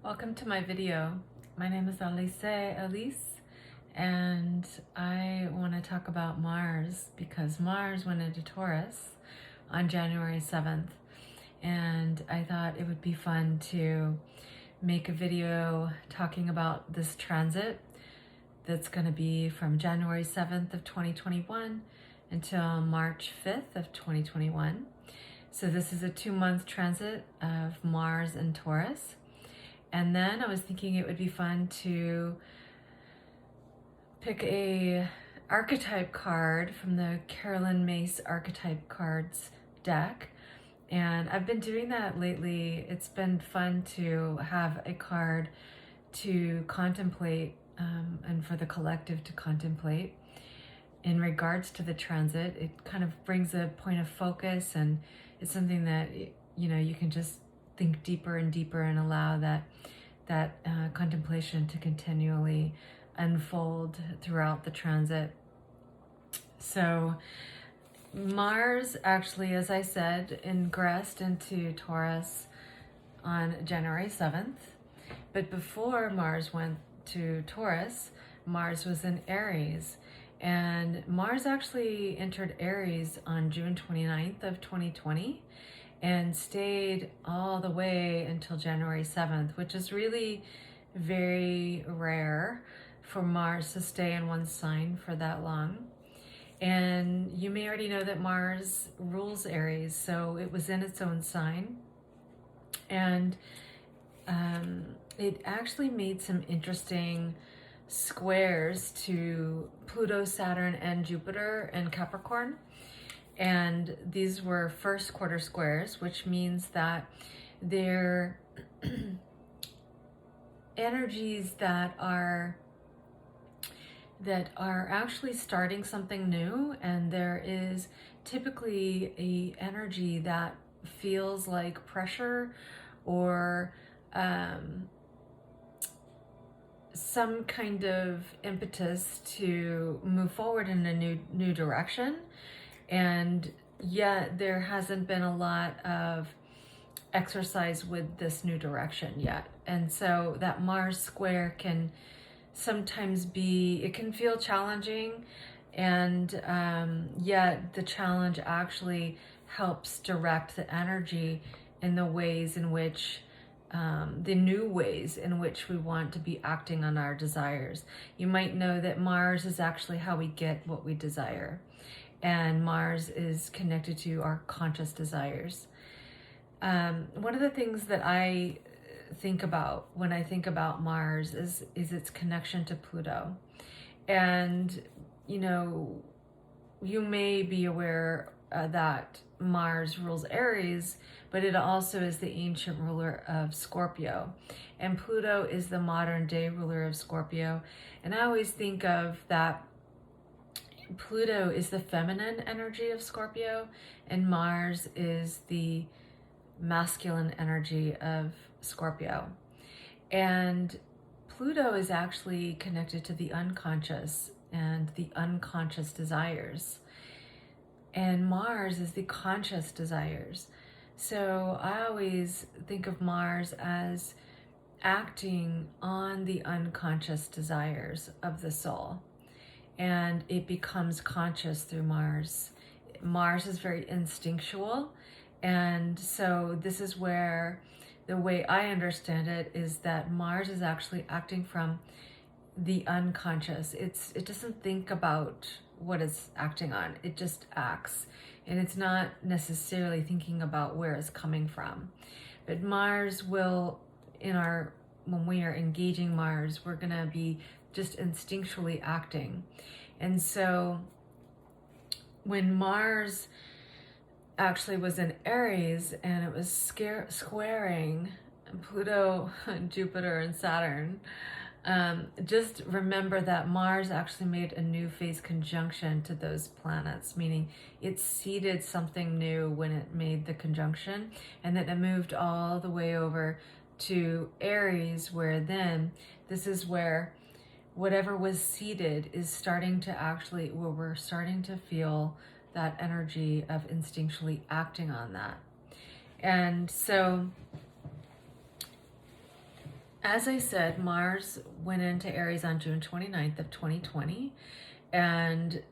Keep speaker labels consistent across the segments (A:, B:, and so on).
A: Welcome to my video. My name is Alice, and I want to talk about Mars because Mars went into Taurus on January 7th, and I thought it would be fun to make a video talking about this transit that's going to be from January 7th of 2021 until March 5th of 2021. So this is a 2-month transit of Mars and Taurus. And then I was thinking it would be fun to pick a archetype card from the Carolyn Mace Archetype Cards deck. And I've been doing that lately. It's been fun to have a card to contemplate and for the collective to contemplate in regards to the transit. It kind of brings a point of focus, and it's something that, you know, you can just think deeper and deeper and allow that contemplation to continually unfold throughout the transit. So Mars actually, as I said, ingressed into Taurus on January 7th. But before Mars went to Taurus, Mars was in Aries. And Mars actually entered Aries on June 29th of 2020 and stayed all the way until January 7th, which is really very rare for Mars to stay in one sign for that long. And you may already know that Mars rules Aries, so it was in its own sign. And it actually made some interesting squares to Pluto, Saturn, and Jupiter and Capricorn. And these were first quarter squares, which means that they're energies that are actually starting something new. And there is typically a energy that feels like pressure or some kind of impetus to move forward in a new direction. And yet there hasn't been a lot of exercise with this new direction yet. And so that Mars square can sometimes it can feel challenging, and yet the challenge actually helps direct the energy in the ways in which the new ways in which we want to be acting on our desires. You might know that Mars is actually how we get what we desire. And Mars is connected to our conscious desires. One of the things that I think about when I think about Mars is its connection to Pluto. And, you know, you may be aware that Mars rules Aries, but it also is the ancient ruler of Scorpio. And Pluto is the modern day ruler of Scorpio. And I always think of that Pluto is the feminine energy of Scorpio, and Mars is the masculine energy of Scorpio. And Pluto is actually connected to the unconscious and the unconscious desires. And Mars is the conscious desires. So I always think of Mars as acting on the unconscious desires of the soul. And it becomes conscious through Mars. Mars is very instinctual. And so this is where the way I understand it is that Mars is actually acting from the unconscious. It doesn't think about what it's acting on. It just acts. And it's not necessarily thinking about where it's coming from. But Mars will, when we are engaging Mars, we're gonna be just instinctually acting. And so when Mars actually was in Aries and it was squaring Pluto, Jupiter, and Saturn, just remember that Mars actually made a new phase conjunction to those planets, meaning it seeded something new when it made the conjunction, and then it moved all the way over to Aries, where then this is where whatever was seeded is starting to where we're starting to feel that energy of instinctually acting on that. And so As I said, Mars went into Aries on June 29th of 2020, and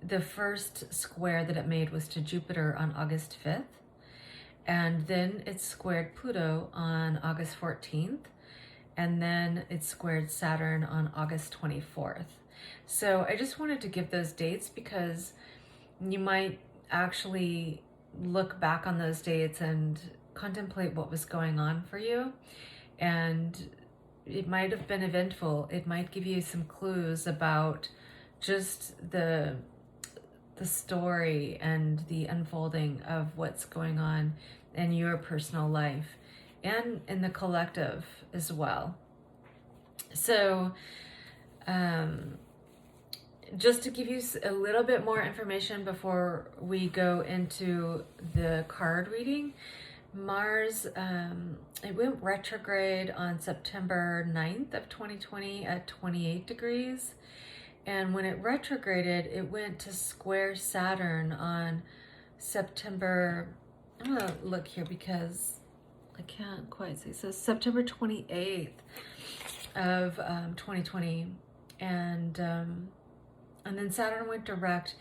A: the first square that it made was to Jupiter on August 5th, and then it squared Pluto on August 14th, and then it squared Saturn on August 24th. So I just wanted to give those dates because you might actually look back on those dates and contemplate what was going on for you. And it might have been eventful. It might give you some clues about just the story and the unfolding of what's going on in your personal life and in the collective as well. So just to give you a little bit more information before we go into the card reading, Mars, it went retrograde on September 9th of 2020 at 28 degrees. And when it retrograded, it went to square Saturn on September, I'm gonna look here because I can't quite see. So September 28th of 2020. And then Saturn went direct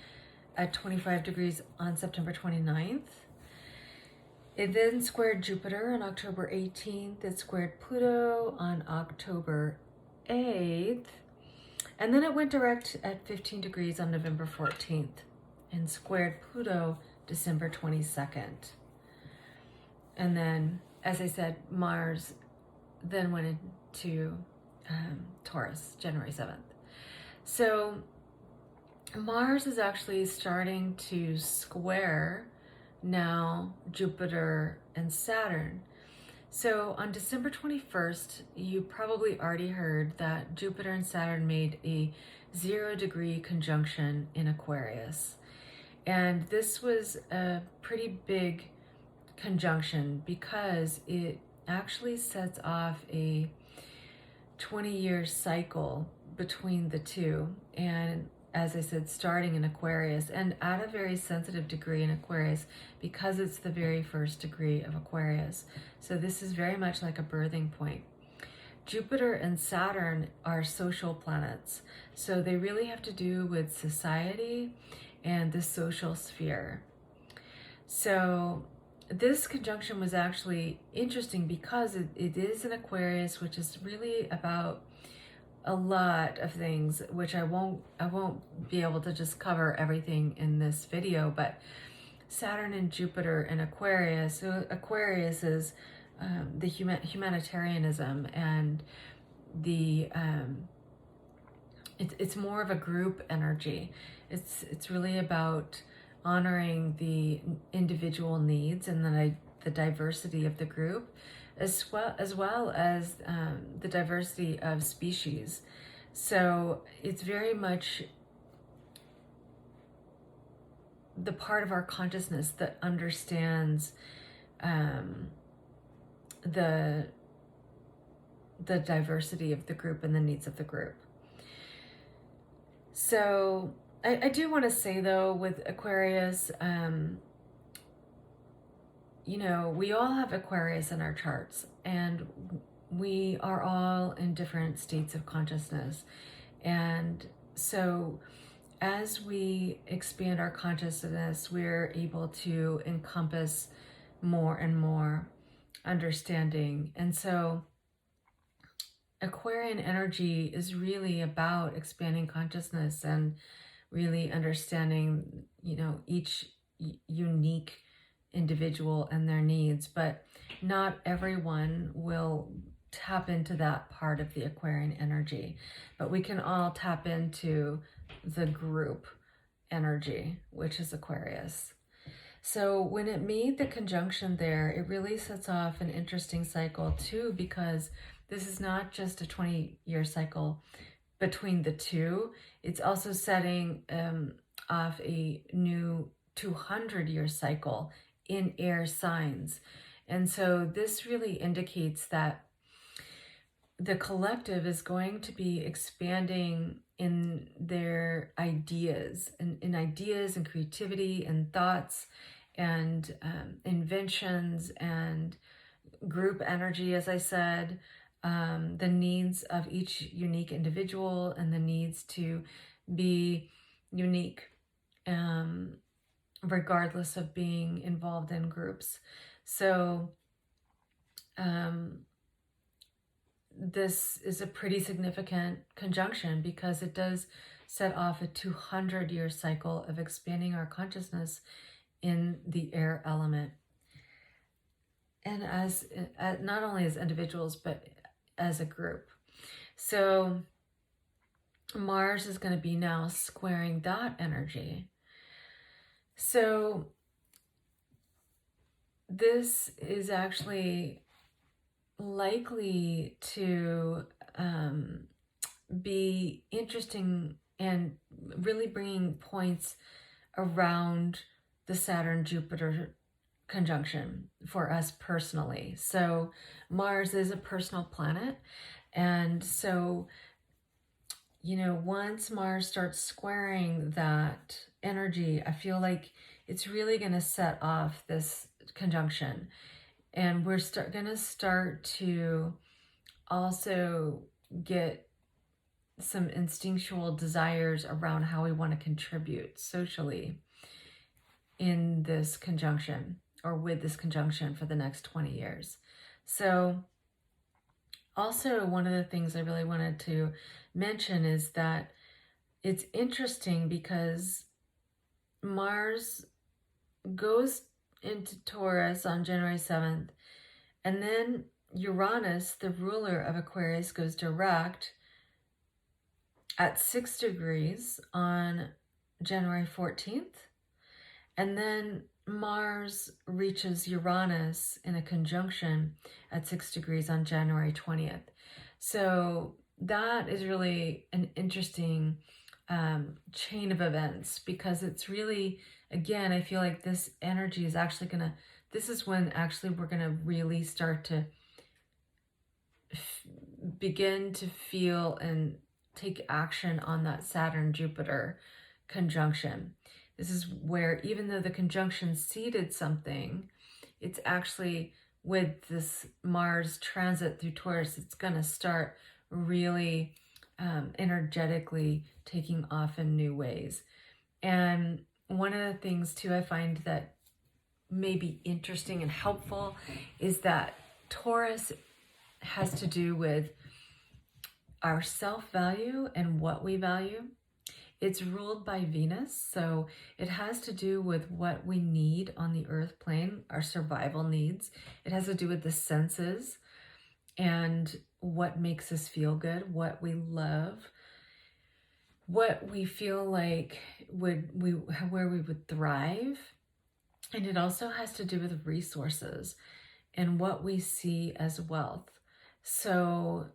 A: at 25 degrees on September 29th. It then squared Jupiter on October 18th. It squared Pluto on October 8th. And then it went direct at 15 degrees on November 14th and squared Pluto December 22nd. And then, as I said, Mars then went into Taurus, January 7th. So Mars is actually starting to square now Jupiter and Saturn. So on December 21st, you probably already heard that Jupiter and Saturn made a 0-degree conjunction in Aquarius. And this was a pretty big conjunction because it actually sets off a 20-year cycle between the two. And as I said, starting in Aquarius and at a very sensitive degree in Aquarius because it's the very first degree of Aquarius. So this is very much like a birthing point. Jupiter and Saturn are social planets. So they really have to do with society and the social sphere. So this conjunction was actually interesting because it is in Aquarius, which is really about a lot of things, which I won't be able to just cover everything in this video, but Saturn and Jupiter in Aquarius. So Aquarius is the humanitarianism and the it's more of a group energy. It's really about honoring the individual needs and the diversity of the group, as well as the diversity of species. So it's very much the part of our consciousness that understands the diversity of the group and the needs of the group. So I do want to say though, with Aquarius, you know, we all have Aquarius in our charts and we are all in different states of consciousness. And so as we expand our consciousness, we're able to encompass more and more understanding. And so Aquarian energy is really about expanding consciousness and really understanding, you know, each unique individual and their needs, but not everyone will tap into that part of the Aquarian energy, but we can all tap into the group energy, which is Aquarius. So when it made the conjunction there, it really sets off an interesting cycle too, because this is not just a 20-year cycle between the two, it's also setting off a new 200-year cycle in air signs. And so this really indicates that the collective is going to be expanding in their ideas and in ideas and creativity and thoughts and inventions and group energy, as I said, the needs of each unique individual and the needs to be unique, regardless of being involved in groups. So this is a pretty significant conjunction because it does set off a 200-year cycle of expanding our consciousness in the air element. And as not only as individuals, but as a group. So Mars is going to be now squaring that energy. So this is actually likely to be interesting and really bringing points around the Saturn-Jupiter conjunction for us personally. So Mars is a personal planet, and so, you know, once Mars starts squaring that energy, I feel like it's really going to set off this conjunction, and we're going to start to also get some instinctual desires around how we want to contribute socially in this conjunction, or with this conjunction, for the next 20 years. So also, one of the things I really wanted to mention is that it's interesting because Mars goes into Taurus on January 7th, and then Uranus, the ruler of Aquarius, goes direct at 6 degrees on January 14th, and then Mars reaches Uranus in a conjunction at 6 degrees on January 20th. So that is really an interesting chain of events, because it's really, again, I feel like this energy is actually going to, this is when actually we're going to really start to begin to feel and take action on that Saturn-Jupiter conjunction. This is where, even though the conjunction seeded something, it's actually, with this Mars transit through Taurus, it's going to start really energetically taking off in new ways. And one of the things too I find that may be interesting and helpful is that Taurus has to do with our self-value and what we value. It's ruled by Venus, so it has to do with what we need on the earth plane, our survival needs. It has to do with the senses and what makes us feel good, what we love, what we feel like where we would thrive. And it also has to do with resources and what we see as wealth. So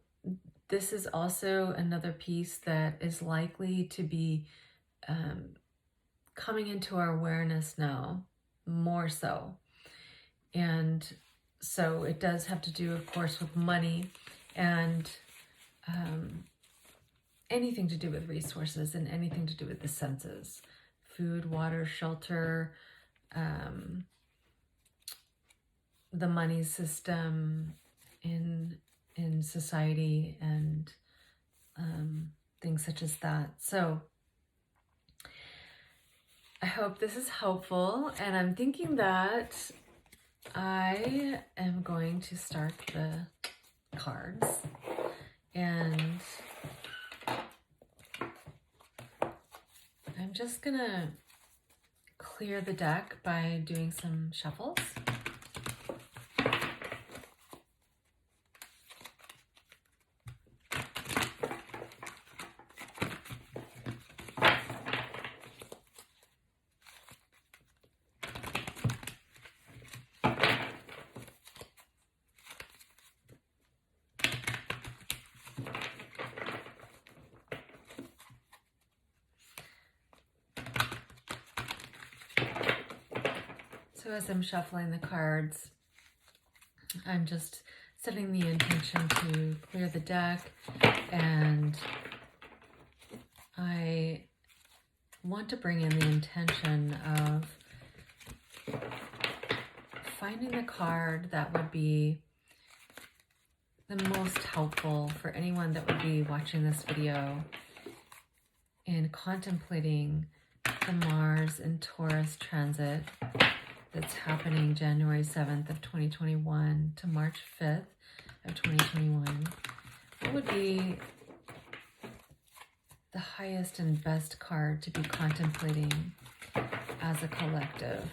A: this is also another piece that is likely to be coming into our awareness now, more so. And so it does have to do, of course, with money and anything to do with resources and anything to do with the senses. Food, water, shelter, the money system in society, and things such as that. So I hope this is helpful, and I'm thinking that I am going to start the cards, and I'm just gonna clear the deck by doing some shuffles. So as I'm shuffling the cards, I'm just setting the intention to clear the deck, and I want to bring in the intention of finding the card that would be the most helpful for anyone that would be watching this video in contemplating the Mars and Taurus transit that's happening January 7th of 2021 to March 5th of 2021. What would be the highest and best card to be contemplating as a collective?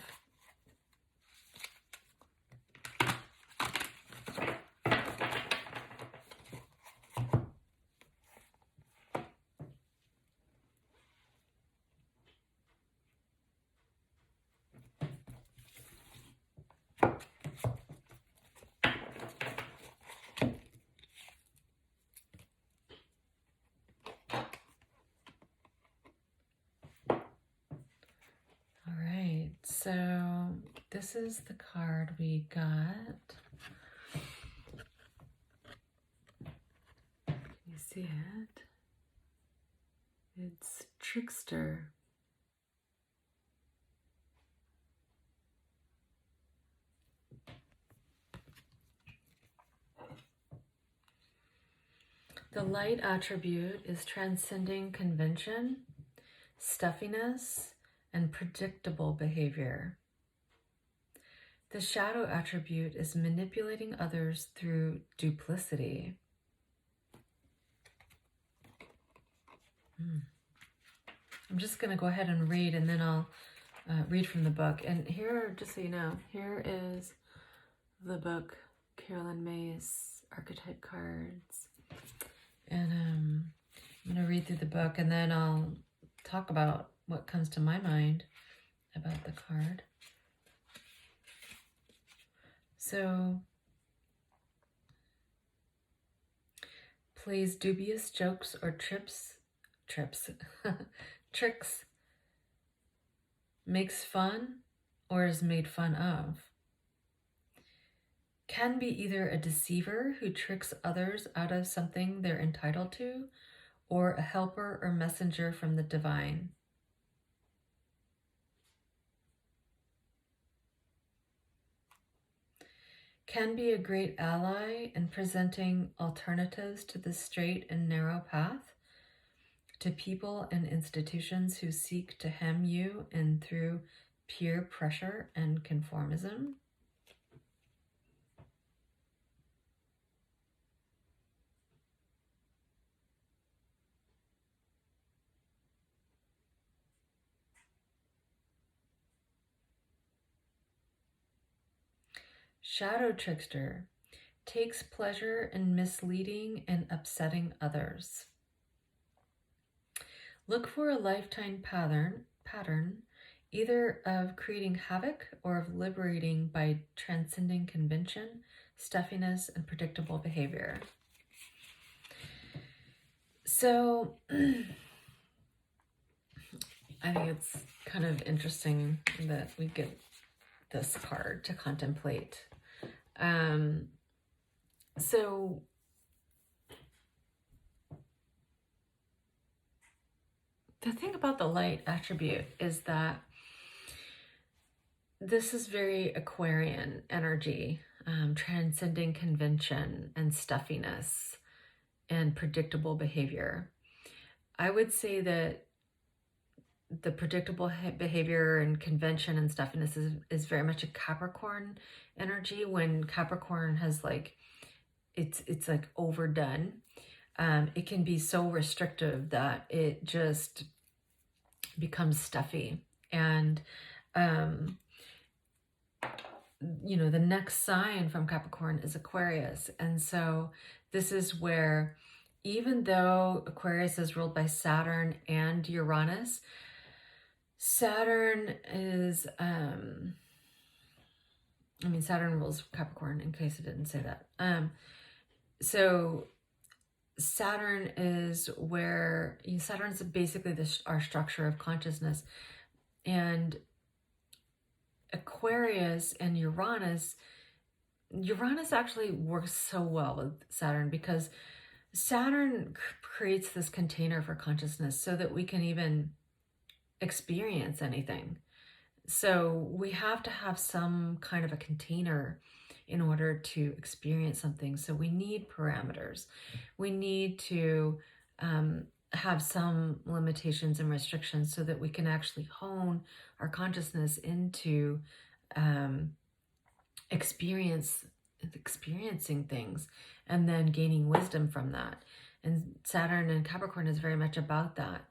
A: So this is the card we got. You see it? It's Trickster. The light attribute is transcending convention, stuffiness, and predictable behavior. The shadow attribute is manipulating others through duplicity. I'm just going to go ahead and read, and then I'll read from the book. And here, just so you know, here is the book, Carolyn May's Archetype Cards. And I'm going to read through the book, and then I'll talk about what comes to my mind about the card. So, plays dubious jokes or tricks, makes fun or is made fun of. Can be either a deceiver who tricks others out of something they're entitled to, or a helper or messenger from the divine. Can be a great ally in presenting alternatives to the straight and narrow path, to people and institutions who seek to hem you in through peer pressure and conformism. Shadow trickster takes pleasure in misleading and upsetting others. Look for a lifetime pattern, either of creating havoc or of liberating by transcending convention, stuffiness, and predictable behavior. So I think it's kind of interesting that we get this card to contemplate. So the thing about the light attribute is that this is very Aquarian energy, transcending convention and stuffiness and predictable behavior. I would say that the predictable behavior and convention and stuffiness is very much a Capricorn energy, when Capricorn has it's like overdone. It can be so restrictive that it just becomes stuffy. And, the next sign from Capricorn is Aquarius. And so this is where, even though Aquarius is ruled by Saturn and Uranus, Saturn is, Saturn rules Capricorn, in case I didn't say that. So Saturn is where, Saturn's basically our structure of consciousness. And Aquarius and Uranus actually works so well with Saturn, because Saturn creates this container for consciousness so that we can even experience anything. So we have to have some kind of a container in order to experience something. So we need parameters. We need to have some limitations and restrictions so that we can actually hone our consciousness into experiencing things and then gaining wisdom from that. And Saturn and Capricorn is very much about that.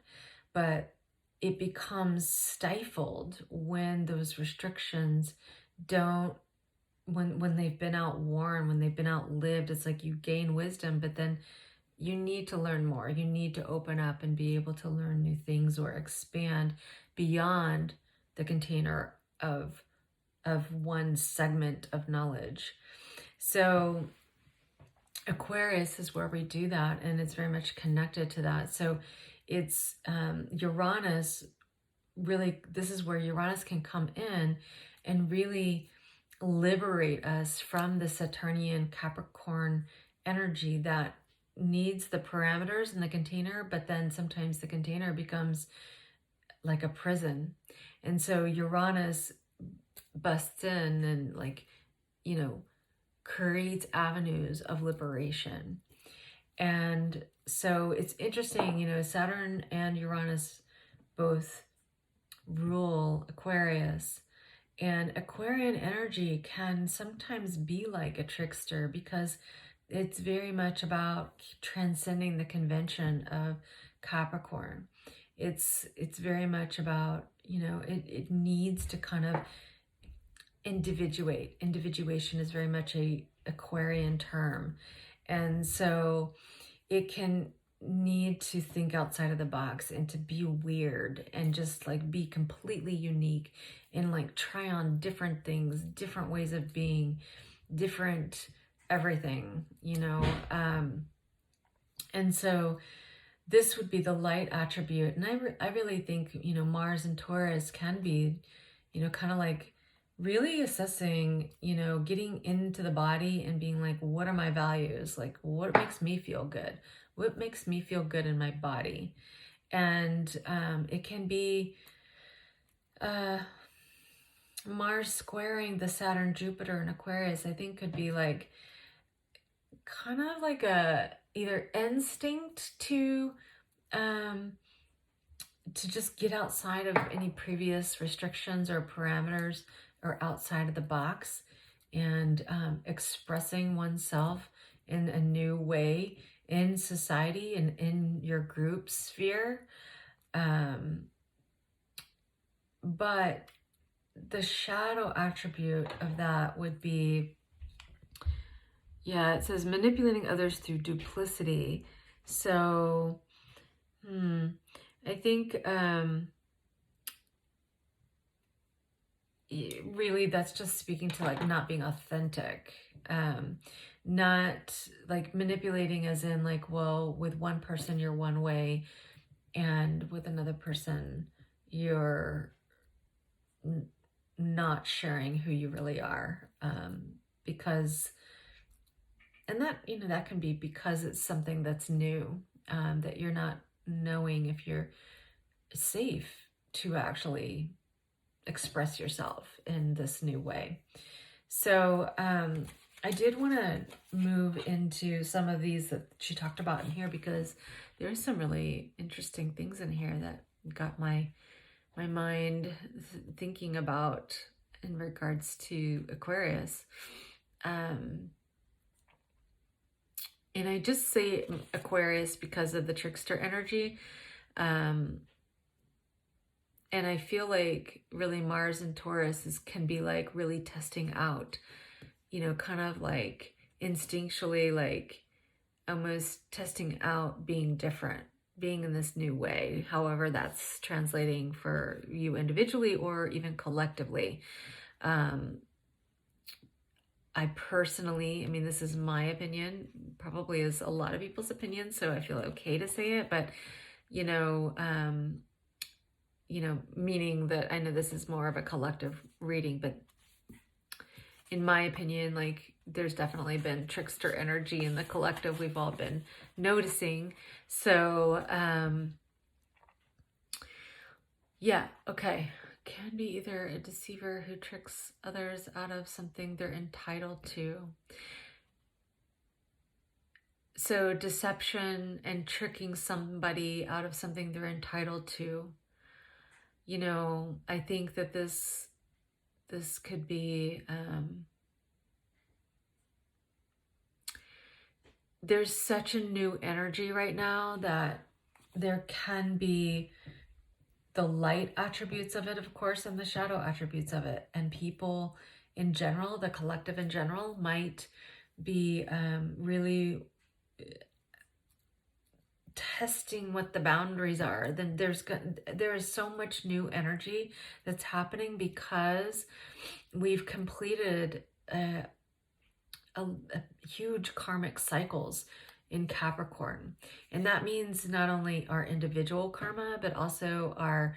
A: But it becomes stifled when those restrictions don't, when they've been outworn, when they've been outlived. It's like you gain wisdom, but then you need to learn more. You need to open up and be able to learn new things or expand beyond the container of one segment of knowledge. So Aquarius is where we do that, and it's very much connected to that. So it's Uranus, really, this is where Uranus can come in and really liberate us from the Saturnian Capricorn energy that needs the parameters in the container, but then sometimes the container becomes like a prison. And so Uranus busts in and, like, you know, creates avenues of liberation. And so it's interesting, you know, Saturn and Uranus both rule Aquarius, and Aquarian energy can sometimes be like a trickster because it's very much about transcending the convention of Capricorn. It's very much about, you know, it needs to kind of individuate. Individuation is very much a Aquarian term. And so it can need to think outside of the box and to be weird and just like be completely unique and like try on different things, different ways of being, different everything, you know. And so this would be the light attribute. And I really think, you know, Mars and Taurus can be, you know, kind of like really assessing, you know, getting into the body and being like, what are my values? Like, what makes me feel good? What makes me feel good in my body? And it can be Mars squaring the Saturn, Jupiter, and Aquarius, I think could be like kind of like a either instinct to just get outside of any previous restrictions or parameters or outside of the box and expressing oneself in a new way in society and in your group sphere. But the shadow attribute of that would be, yeah, it says manipulating others through duplicity. So, I think really that's just speaking to like not being authentic, not like manipulating as in like, well, with one person you're one way and with another person you're not sharing who you really are, because, and that, you know, that can be because it's something that's new, that you're not knowing if you're safe to actually express yourself in this new way. So I did want to move into some of these that she talked about in here because there's some really interesting things in here that got my mind thinking about in regards to Aquarius. And I just say Aquarius because of the trickster energy. And I feel like really Mars and Taurus can be like really testing out, you know, kind of like instinctually, like almost testing out being different, being in this new way, however that's translating for you individually or even collectively. I personally, I mean, this is my opinion, probably is a lot of people's opinion, so I feel okay to say it, but, you know, meaning that I know this is more of a collective reading, but in my opinion, like there's definitely been trickster energy in the collective we've all been noticing. So, yeah, okay. can be either a deceiver who tricks others out of something they're entitled to. So deception and tricking somebody out of something they're entitled to. You know, I think that this could be, there's such a new energy right now that there can be the light attributes of it, of course, and the shadow attributes of it. And people in general, the collective in general, might be really testing what the boundaries are. Then there is so much new energy that's happening because we've completed a huge karmic cycles in Capricorn. And that means not only our individual karma, but also our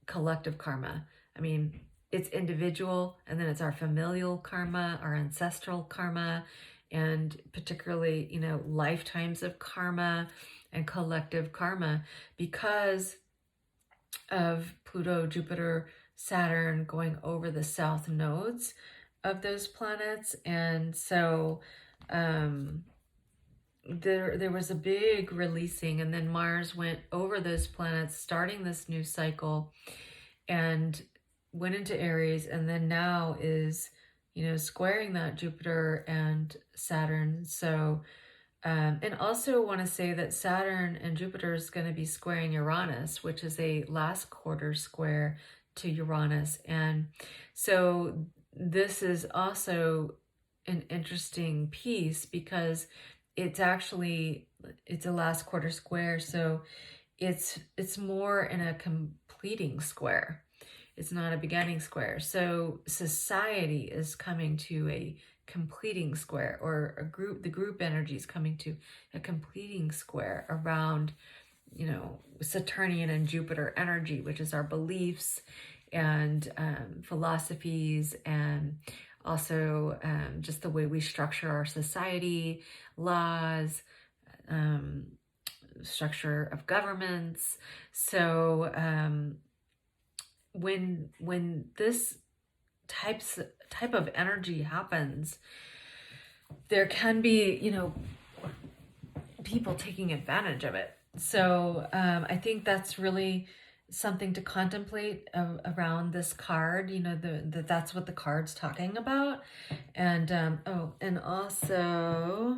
A: collective karma. I mean, it's individual, and then it's our familial karma, our ancestral karma, and particularly, you know, lifetimes of karma and collective karma, because of Pluto, Jupiter, Saturn going over the south nodes of those planets. And so there was a big releasing, and then Mars went over those planets, starting this new cycle, and went into Aries, and then now is, you know, squaring that Jupiter and Saturn. So and also want to say that Saturn and Jupiter is going to be squaring Uranus, which is a last quarter square to Uranus. And so this is also an interesting piece because it's actually, it's a last quarter square. So it's more in a completing square. It's not a beginning square. So society is coming to a completing square, or the group energy is coming to a completing square around, you know, Saturnian and Jupiter energy, which is our beliefs and philosophies, and also just the way we structure our society, laws, structure of governments. So when this type of energy happens, there can be, you know, people taking advantage of it. So I think that's really something to contemplate around this card. You know, that's what the card's talking about. And and also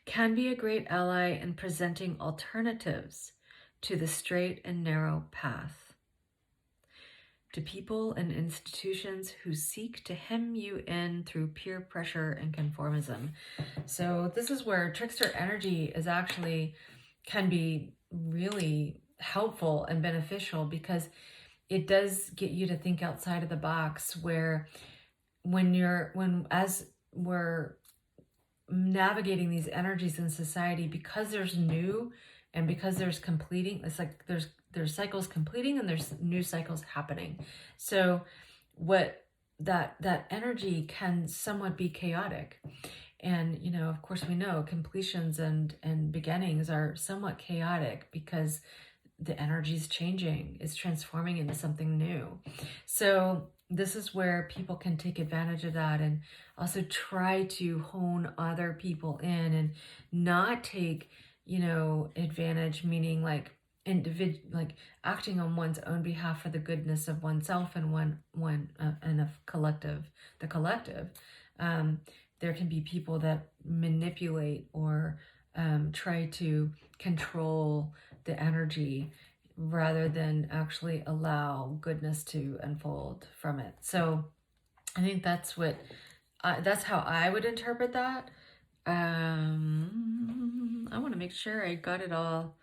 A: can be a great ally in presenting alternatives to the straight and narrow path, to people and institutions who seek to hem you in through peer pressure and conformism. So this is where trickster energy is actually can be really helpful and beneficial, because it does get you to think outside of the box, where as we're navigating these energies in society, because there's new and because there's completing, it's like there's cycles completing and there's new cycles happening. So what that energy can somewhat be chaotic. And, you know, of course we know completions and beginnings are somewhat chaotic because the energy is changing, it's transforming into something new. So this is where people can take advantage of that, and also try to hone other people in and not take, you know, advantage, meaning like like acting on one's own behalf for the goodness of oneself and and of the collective. There can be people that manipulate or try to control the energy rather than actually allow goodness to unfold from it. So I think that's how I would interpret that. I want to make sure I got it all.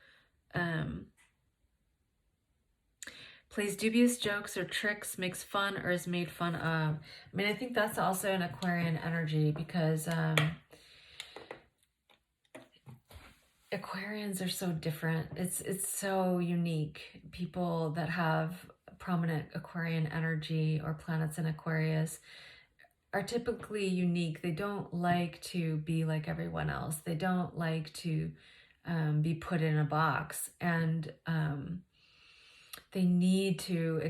A: Plays dubious jokes or tricks, makes fun or is made fun of. I mean, I think that's also an Aquarian energy, because Aquarians are so different. It's so unique. People that have prominent Aquarian energy or planets in Aquarius are typically unique. They don't like to be like everyone else. They don't like to be put in a box, and they need to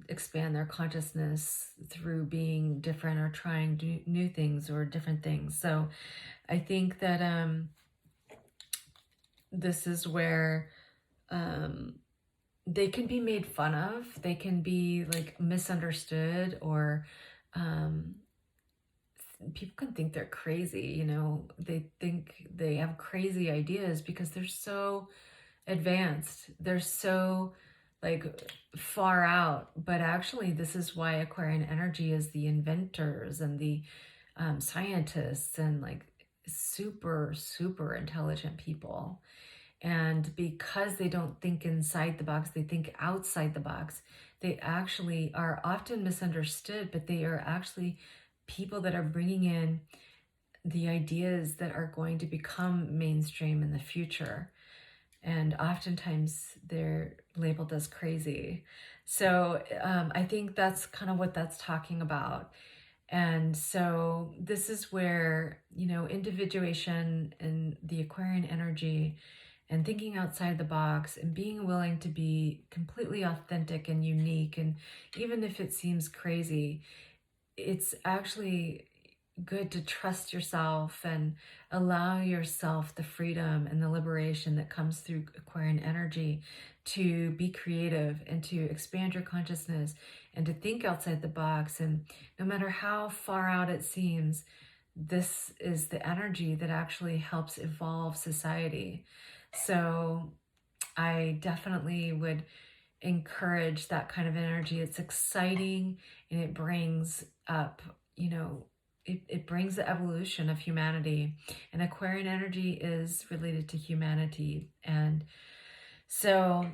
A: expand their consciousness through being different or trying new things or different things. So I think that this is where they can be made fun of. They can be like misunderstood, or people can think they're crazy. You know, they think they have crazy ideas because they're so advanced. They're so like far out. But actually, this is why Aquarian energy is the inventors and the scientists and like super, super intelligent people. And because they don't think inside the box, they think outside the box. They actually are often misunderstood, but they are actually people that are bringing in the ideas that are going to become mainstream in the future. And oftentimes they're labeled as crazy. So I think that's kind of what that's talking about. And so this is where, you know, individuation and the Aquarian energy and thinking outside the box and being willing to be completely authentic and unique. And even if it seems crazy, it's actually good to trust yourself and allow yourself the freedom and the liberation that comes through Aquarian energy to be creative and to expand your consciousness and to think outside the box. And no matter how far out it seems, this is the energy that actually helps evolve society. So I definitely would encourage that kind of energy. It's exciting, and it brings up, you know, it brings the evolution of humanity. And Aquarian energy is related to humanity. And so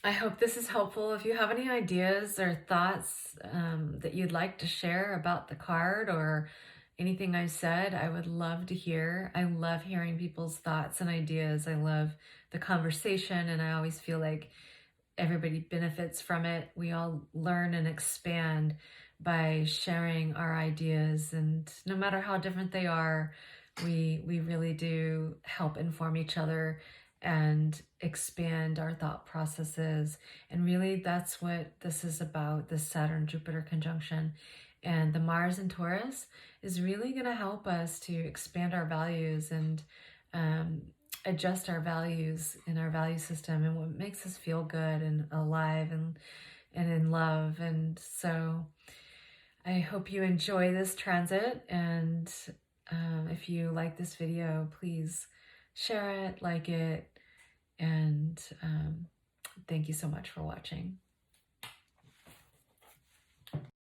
A: I hope this is helpful. If you have any ideas or thoughts that you'd like to share about the card or anything I said, I would love to hear. I love hearing people's thoughts and ideas. I love the conversation, and I always feel like everybody benefits from it. We all learn and expand by sharing our ideas, and no matter how different they are, we really do help inform each other and expand our thought processes. And really, that's what this is about, this Saturn-Jupiter conjunction. And the Mars in Taurus is really going to help us to expand our values and adjust our values in our value system and what makes us feel good and alive and in love. And so I hope you enjoy this transit. And if you like this video, please share it, like it, and thank you so much for watching.